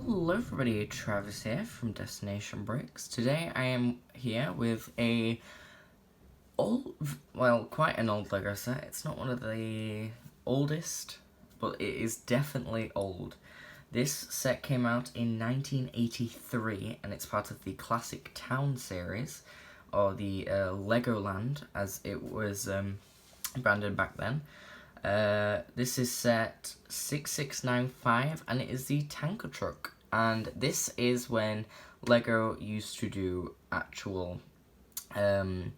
Hello everybody, Travis here from Destination Bricks. Today I am here with quite an old Lego set. It's not one of the oldest, but it is definitely old. This set came out in 1983 and it's part of the Classic Town series, or the Legoland as it was branded back then. This is set 6695 and it is the tanker truck, and this is when Lego used to do actual when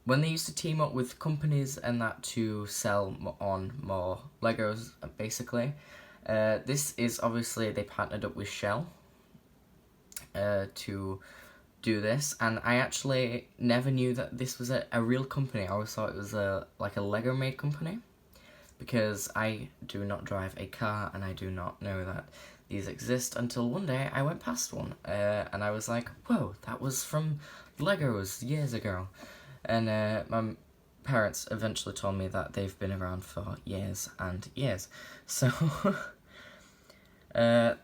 they used to team up with companies and that to sell on more Legos basically. This is obviously they partnered up with Shell to do this, and I actually never knew that this was a real company. I always thought it was like a Lego made company, because I do not drive a car and I do not know that these exist until one day I went past one and I was like, whoa, that was from Legos years ago. And my parents eventually told me that they've been around for years and years. So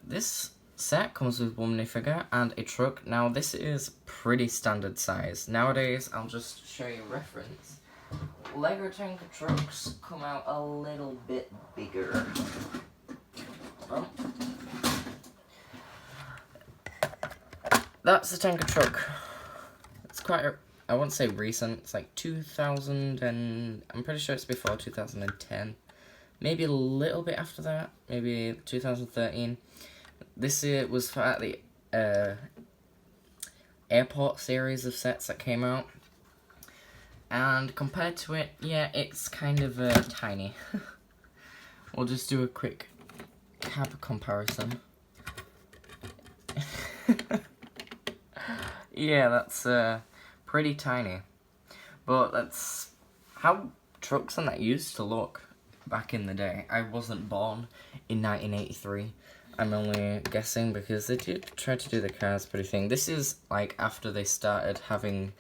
this set comes with one minifigure and a truck. Now this is pretty standard size. Nowadays, I'll just show you a reference. Lego tanker trucks come out a little bit bigger. Oh. That's the tanker truck. It's quite I won't say recent, it's like 2000 and I'm pretty sure it's before 2010. Maybe a little bit after that, maybe 2013. This was for the airport series of sets that came out. And compared to it, yeah, it's kind of tiny. We'll just do a quick cab comparison. Yeah, that's pretty tiny. But that's how trucks and that used to look back in the day. I wasn't born in 1983. I'm only guessing because they did try to do the cars pretty thing. This is like after they started having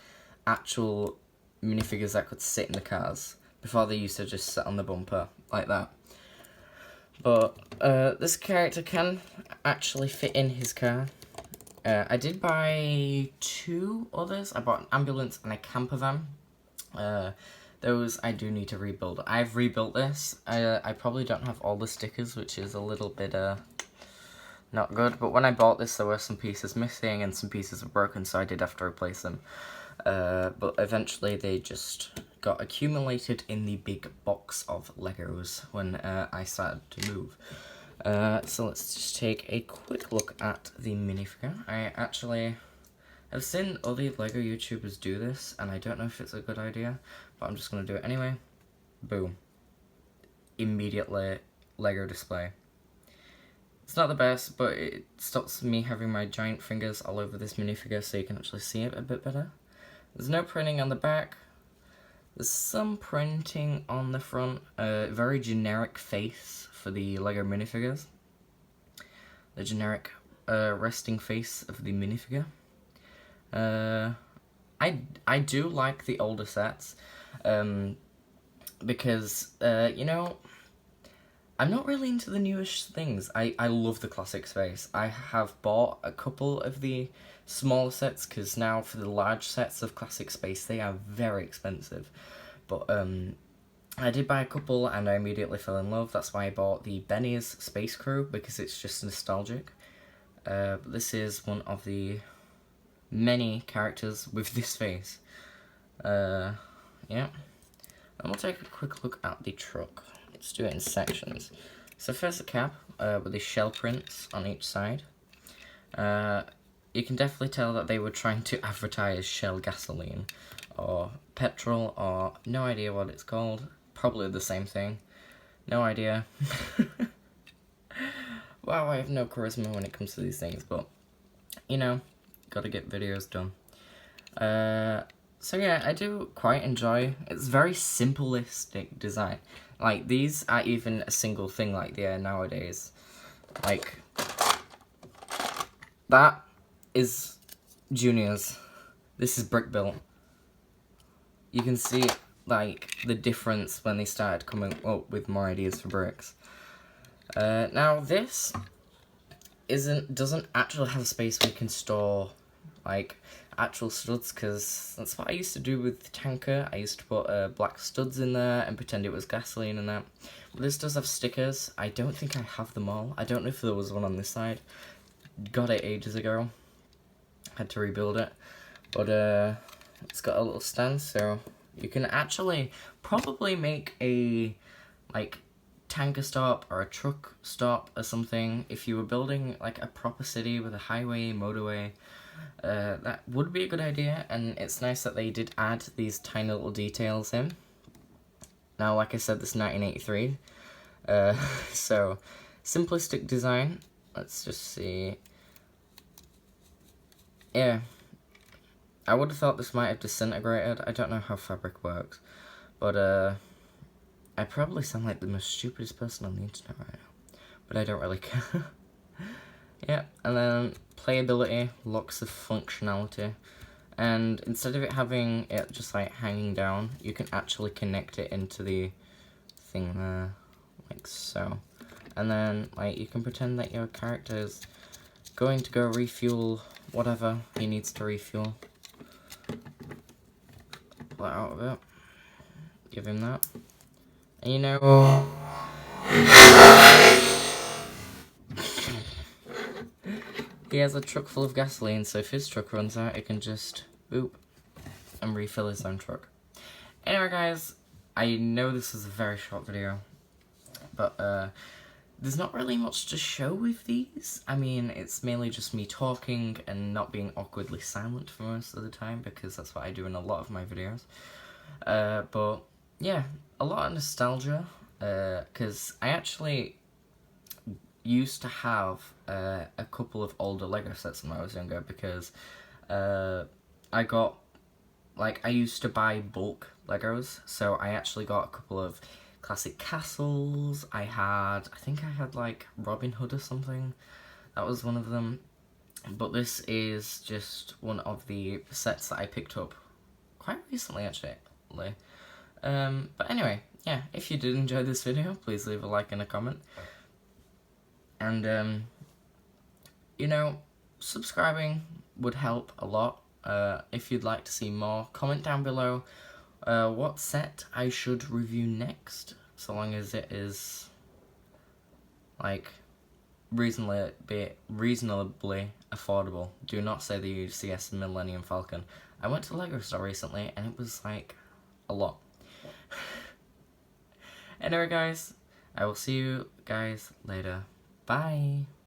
actual minifigures that could sit in the cars. Before they used to just sit on the bumper like that. But this character can actually fit in his car. I did buy two others. I bought an ambulance and a camper van. Those I do need to rebuild. I've rebuilt this. I probably don't have all the stickers, which is a little bit not good. But when I bought this, there were some pieces missing and some pieces were broken, so I did have to replace them. But eventually they just got accumulated in the big box of Legos when I started to move. So let's just take a quick look at the minifigure. I've seen other Lego YouTubers do this, and I don't know if it's a good idea, but I'm just going to do it anyway. Boom. Immediately Lego display. It's not the best, but it stops me having my giant fingers all over this minifigure so you can actually see it a bit better. There's no printing on the back. There's some printing on the front. Very generic face for the Lego minifigures. The generic resting face of the minifigure. I do like the older sets, because you know, I'm not really into the newish things. I love the classic space. I have bought a couple of the smaller sets, because now for the large sets of classic space they are very expensive. But I did buy a couple and I immediately fell in love. That's why I bought the Benny's Space Crew, because it's just nostalgic. This is one of the many characters with this face. Yeah. And we'll take a quick look at the truck. Let's do it in sections. So first the cab, with the shell prints on each side. You can definitely tell that they were trying to advertise Shell gasoline, or petrol, or no idea what it's called. Probably the same thing. No idea. Wow, I have no charisma when it comes to these things, but, you know, gotta get videos done. So yeah, I do quite enjoy, it's very simplistic design. Like, these are even a single thing like they are nowadays. Like, that is Junior's. This is brick built. You can see, like, the difference when they started coming up with more ideas for bricks. Now this doesn't actually have a space where you can store like actual studs, because that's what I used to do with Tanker. I used to put black studs in there and pretend it was gasoline and that. But this does have stickers. I don't think I have them all. I don't know if there was one on this side. Got it ages ago. Had to rebuild it. But it's got a little stand, so you can actually probably make a like tanker stop or a truck stop or something if you were building like a proper city with a highway, motorway. That would be a good idea, and it's nice that they did add these tiny little details in. Now, like I said, this is 1983, so simplistic design. Let's just see. Yeah, I would have thought this might have disintegrated. I don't know how fabric works, but I probably sound like the most stupidest person on the internet right now, but I don't really care. Yeah, and then playability, lots of functionality, and instead of it having it just like hanging down, you can actually connect it into the thing there, like so. And then like you can pretend that your character is going to go refuel whatever he needs to refuel. Pull it out of it, give him that, and you know, he has a truck full of gasoline, so if his truck runs out, it can just boop and refill his own truck. Anyway, guys, I know this is a very short video, but there's not really much to show with these. I mean, it's mainly just me talking and not being awkwardly silent for most of the time, because that's what I do in a lot of my videos. But yeah, a lot of nostalgia, because I actually used to have a couple of older Lego sets when I was younger, because I got, like, I used to buy bulk Legos, so I actually got a couple of classic castles. I think I had like Robin Hood or something. That was one of them. But this is just one of the sets that I picked up quite recently, actually. But anyway, yeah, if you did enjoy this video, please leave a like and a comment. And, you know, subscribing would help a lot. If you'd like to see more, comment down below what set I should review next, so long as it is, like, reasonably affordable. Do not say the UCS Millennium Falcon. I went to the Lego store recently, and it was, like, a lot. Anyway, guys, I will see you guys later. Bye!